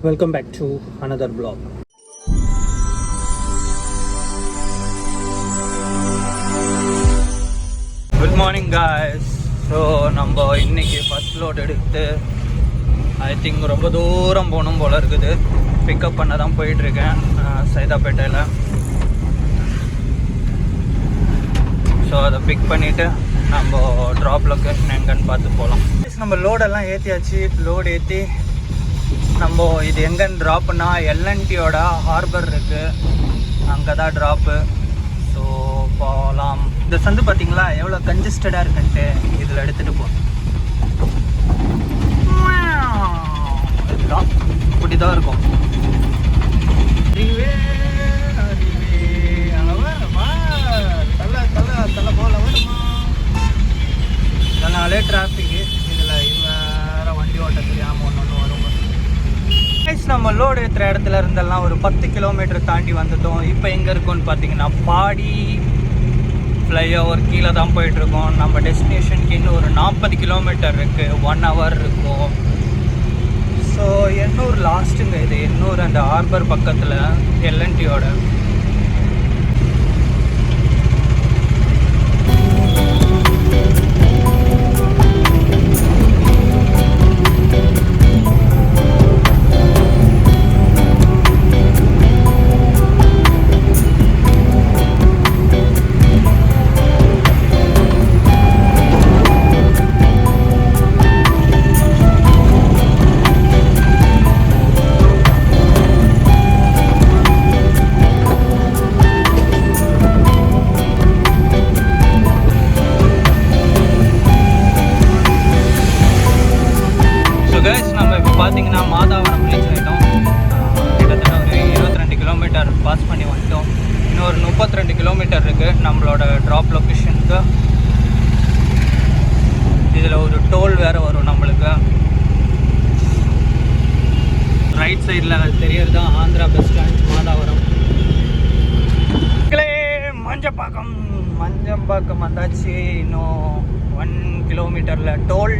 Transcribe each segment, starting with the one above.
Welcome back to another vlog. Good morning guys. So நம்ம இன்னைக்கு first load எடுத்து I think ரொம்ப தூரம் போகணும் போல இருக்குது. பிக்கப் பண்ண தான் போயிட்டுருக்கேன் சைதாப்பேட்டையில். ஸோ அதை பிக் பண்ணிவிட்டு நம்ம ட்ராப் லொக்கேஷன் எங்கன்னு பார்த்து போகலாம். நம்ம லோடெல்லாம் ஏற்றியாச்சு. லோடு ஏற்றி நம்ம இது எங்கன்னு ட்ராப்புனா எல்என்டியோட ஹார்பர் இருக்குது, அங்கே தான் ட்ராப்பு. ஸோ போகலாம். இந்த சந்து பார்த்தீங்களா எவ்வளோ கன்ஜஸ்டடாக இருக்குன்ட்டு. இதில் எடுத்துகிட்டு போகணும். இதுதான் இப்படி தான் இருக்கும். அதனாலே டிராஃபிக்கு. இதில் வேறு வண்டி ஓட்ட தெரியாமல் ஒன்று வரும். நம்ம லோடு ஏற்றுற இடத்துல இருந்தெல்லாம் ஒரு 10 கிலோமீட்டர் தாண்டி வந்துட்டோம். இப்போ எங்கே இருக்கோன்னு பார்த்தீங்கன்னா பாடி ஃப்ளைஓவர் கீழே தான் போயிட்டுருக்கோம். நம்ம டெஸ்டினேஷனுக்கு இன்னும் ஒரு 40 கிலோமீட்டர் இருக்குது. 1 hour இருக்கும். ஸோ எண்ணூர் லாஸ்ட்டுங்க இது. எண்ணூர் அந்த ஹார்பர் பக்கத்தில் எல்என்டியோட. நம்ம இப்போ பார்த்தீங்கன்னா மாதாவரம் ரீச் ஆகிட்டோம். கிட்டத்தட்ட ஒரு 22 கிலோமீட்டர் பாஸ் பண்ணி வந்துட்டோம். இன்னும் ஒரு 32 கிலோமீட்டர் இருக்குது நம்மளோட ட்ராப் லொக்கேஷனுக்கு. இதில் ஒரு டோல் வேறு வரும் நம்மளுக்கு. ரைட் சைடில் தெரியறது தான் ஆந்திரா பஸ் ஸ்டாண்ட் மாதாவரம். மஞ்சம்பாக்கம் வந்தாச்சு. இன்னும் 1 கிலோமீட்டரில் டோல்.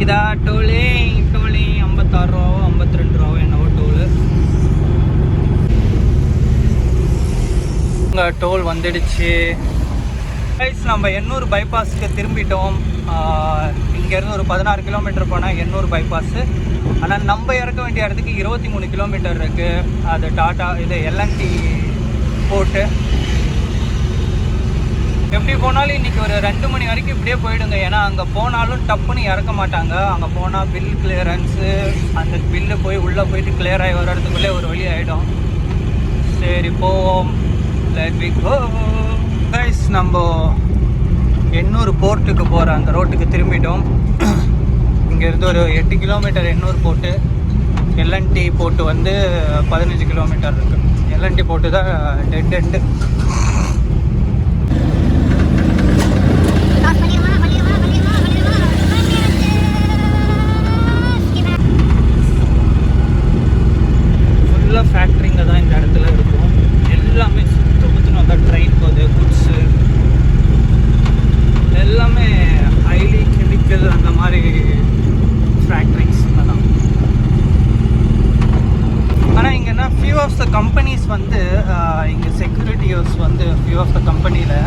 இதா டோலே 56 ரூபாவோ 52 ரூபாவோ என்னவோ டோலு. இங்கே டோல் வந்துடுச்சு. நம்ம எண்ணூர் பைபாஸுக்கு திரும்பிட்டோம். இங்கேருந்து ஒரு 16 கிலோமீட்டர் போனால் எண்ணூர் பைபாஸு. ஆனால் நம்ம இறக்க வேண்டிய இடத்துக்கு 23 கிலோமீட்டர் இருக்குது. அது டாட்டா இது எல்என்டி போட்டு. எப்படி போனாலும் இன்றைக்கி ஒரு 2 மணி வரைக்கும் இப்படியே போயிடுங்க. ஏன்னா அங்கே போனாலும் டப்புன்னு இறக்க மாட்டாங்க. அங்கே போனால் பில் கிளியரன்ஸு, அந்த பில்லு போய் உள்ளே போயிட்டு கிளியர் ஆகி வர்றதுக்குள்ளே ஒரு வழி ஆகிடும். சரி போவோம். Let we go guys. நம்ம எண்ணூர் போர்ட்டுக்கு போகிற அந்த ரோட்டுக்கு திரும்பிட்டோம். இங்கேருந்து ஒரு 8 கிலோமீட்டர் எண்ணூர் போட்டு. எல்என்டி போட்டு வந்து 15 கிலோமீட்டர் இருக்குது. எல்என்டி போட்டு தான் டெட் எண்டு. ஃபுல்லாக ஃபேக்ட்ரிங்க தான் இந்த இடத்துல இருக்கும். எல்லாமே சுற்றுன்னு வந்தால் ட்ரெயின் போகுது, குட்ஸு எல்லாமே ஹைலி கெமிக்கல் அந்த மாதிரி ஃபேக்ட்ரிஸ் தான். ஆனால் இங்கே என்ன ஃபியூ ஆஃப் த கம்பெனிஸ் வந்து இங்கே செக்யூரிட்டிஸ் வந்து ஃபியூ ஆஃப் த கம்பெனியில்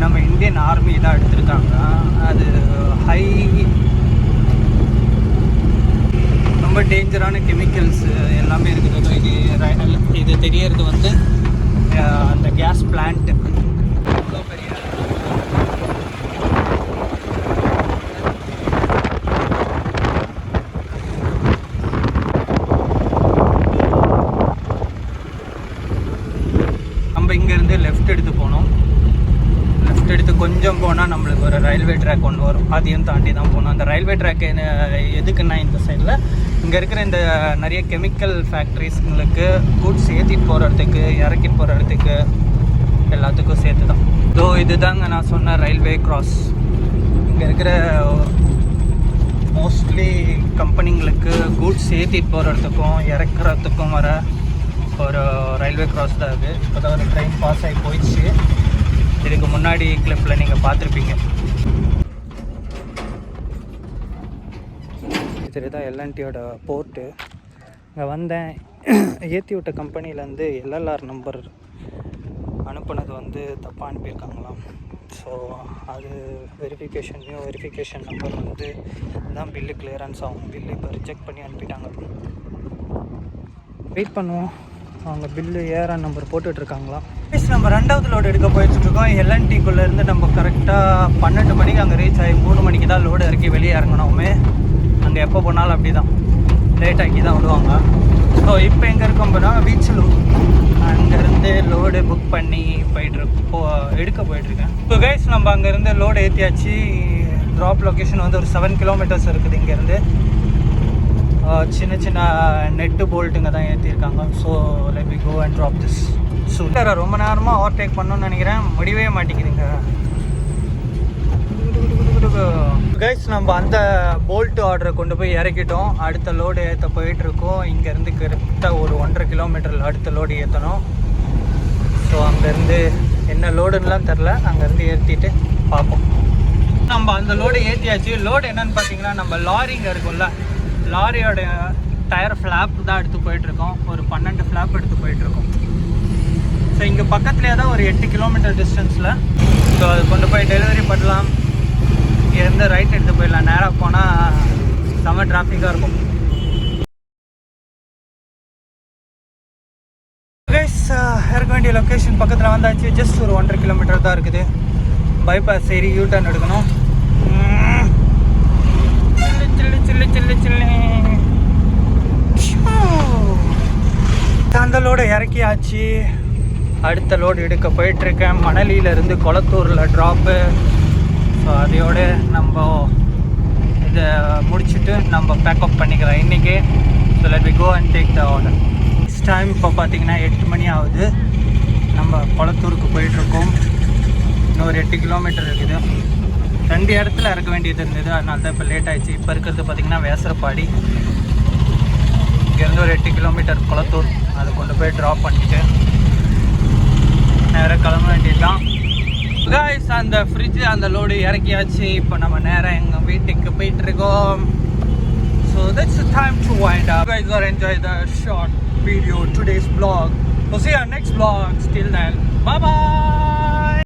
நம்ம இந்தியன் ஆர்மி தான் எடுத்திருக்காங்க. அது ஹை ரொம்ப டேஞ்சரான கெமிக்கல்ஸு எல்லாமே இருக்குது. இது தெரியறது வந்து அந்த கேஸ் பிளான்ட்டு. அவ்வளோ பெரிய நம்ம இங்கேருந்து லெஃப்ட் எடுத்து போனோம். லெஃப்ட் எடுத்து கொஞ்சம் போனால் நம்மளுக்கு ஒரு ரயில்வே ட்ராக் ஒன்று வரும். அதையும் தாண்டி தான் போகணும். அந்த ரயில்வே ட்ராக் எதுக்குன்னா இந்த சைடில் இங்கே இருக்கிற இந்த நிறைய கெமிக்கல் ஃபேக்ட்ரிஸ்ங்களுக்கு கூட்ஸ் ஏற்றிட்டு போகிறதுக்கு இறக்கிட்டு போகிறதுக்கு எல்லாத்துக்கும் சேர்த்து தான். ஸோ இதுதாங்க நான் சொன்ன ரயில்வே கிராஸ். இங்கே இருக்கிற மோஸ்ட்லி கம்பெனிங்களுக்கு கூட்ஸ் ஏற்றிட்டு போகிறதுக்கும் இறக்குறதுக்கும் வர ஒரு ரயில்வே கிராஸ் தான் இருக்குது. இப்போ தான் ஒரு ட்ரெயின் பாஸ் ஆகி போயிடுச்சு. இதுக்கு முன்னாடி கிளிப்பில் நீங்கள் பார்த்துருப்பீங்க. இதுதான் எல்என்டியோட போர்ட்டு. இங்கே வந்தேன். ஏற்றி விட்ட கம்பெனிலேருந்து எல்எல்ஆர் நம்பர் அனுப்புனது வந்து தப்பாக அனுப்பியிருக்காங்களாம். ஸோ அது நியூ வெரிஃபிகேஷன் நம்பர் வந்து தான் பில்லு கிளியரன்ஸ் ஆகும். பில்லு இப்போ ரிஜெக்ட் பண்ணி அனுப்பிட்டாங்க. வெயிட் பண்ணுவோம். அவங்க பில்லு ஏஆர்ஆர் நம்பர் போட்டுட்ருக்காங்களாம். நம்ம 2வது லோடு எடுக்க போயிட்டுருக்கோம். எல்என்டிக்குள்ளேருந்து நம்ம கரெக்டாக 12 மணிக்கு அங்கே ரீச் ஆகி 3 மணிக்கு தான் லோடு இறக்கி வெளியே இறங்கணுமே. அங்கே எப்போ போனாலும் அப்படி தான் லேட் ஆக்கி தான் விடுவாங்க. ஸோ இப்போ எங்கே இருக்கோம் போனால் பீச்சில் அங்கேருந்து லோடு புக் பண்ணி எடுக்க போயிட்டுருக்கேன். ஸோ கைஸ் நம்ம அங்கேருந்து லோடு ஏற்றியாச்சு. ட்ராப் லொக்கேஷன் வந்து ஒரு 7 கிலோமீட்டர்ஸ் இருக்குது இங்கேருந்து. சின்ன சின்ன நெட்டு போல்ட்டுங்க தான் ஏற்றிருக்காங்க. So let we go and drop this. So ரொம்ப நேரமாக ஓவர்டேக் பண்ணணும்னு நினைக்கிறேன், முடியவே மாட்டேங்குதுங்க. கைஸ் நம்ம அந்த போல்ட்டு ஆர்டரை கொண்டு போய் இறக்கிட்டோம். அடுத்த லோடு ஏற்ற போயிட்டுருக்கோம். இங்கேருந்து கரெக்டாக ஒரு 1.5 கிலோமீட்டரில் அடுத்த லோடு ஏற்றணும். ஸோ அங்கேருந்து என்ன லோடுன்னெலாம் தெரில, அங்கேருந்து ஏற்றிட்டு பார்ப்போம். நம்ம அந்த லோடு ஏற்றியாச்சு. லோடு என்னென்னு பார்த்தீங்கன்னா, நம்ம லாரிங்க இருக்கும்ல, லாரியோட டயர் ஃப்ளாப் தான் எடுத்து போயிட்டுருக்கோம். ஒரு 12 ஃப்ளாப் எடுத்து போயிட்டுருக்கோம். ஸோ இங்கே பக்கத்துலேயே தான் ஒரு 8 கிலோமீட்டர் டிஸ்டன்ஸில். ஸோ அது கொண்டு போய் டெலிவரி பண்ணலாம். இங்கேருந்து ரைட் எடுத்து போயிடலாம். நேராக போனால் செம்ம டிராஃபிக்காக இருக்கும். கைஸ் இறக்க வேண்டிய லொக்கேஷன் பக்கத்தில் வந்தாச்சு. ஜஸ்ட் ஒரு 1.5 கிலோமீட்டர் தான் இருக்குது. பைபாஸ் ஏறி யூ டர்ன் எடுக்கணும். சில்லு சில்லு சில்லு அந்த லோடு இறக்கியாச்சு. அடுத்த லோடு எடுக்க போயிட்டுருக்கேன். மணலியிலேருந்து கொளத்தூரில் ட்ராப்பு. ஸோ அதையோடு நம்ம இதை முடிச்சுட்டு நம்ம பேக்கப் பண்ணிக்கிறோம் இன்றைக்கி. So let we go and take the order. Time இப்போ பார்த்தீங்கன்னா 8 மணி ஆகுது. நம்ம கொளத்தூருக்கு போயிட்டுருக்கோம். இன்னொரு 8 கிலோமீட்டர் இருக்குது. 2 இடத்துல இறக்க வேண்டியது இருந்தது, அதனால தான் இப்போ லேட் ஆகிடுச்சு. இப்போ இருக்கிறது பார்த்திங்கன்னா வேசரப்பாடி. இங்கேருந்து ஒரு 8 கிலோமீட்டர் கொளத்தூர். அதை கொண்டு போய் ட்ராப் பண்ணிவிட்டு நேராக கிளம்ப வேண்டியது தான். கைஸ் அந்த ஃப்ரிட்ஜு அந்த லோடு இறக்கியாச்சு. இப்போ நம்ம நேராக எங்கள் வீட்டுக்கு போயிட்டுருக்கோம். So that's time to wind up. guys are enjoy the short video today's vlog. So see you next vlog. Till then, bye bye.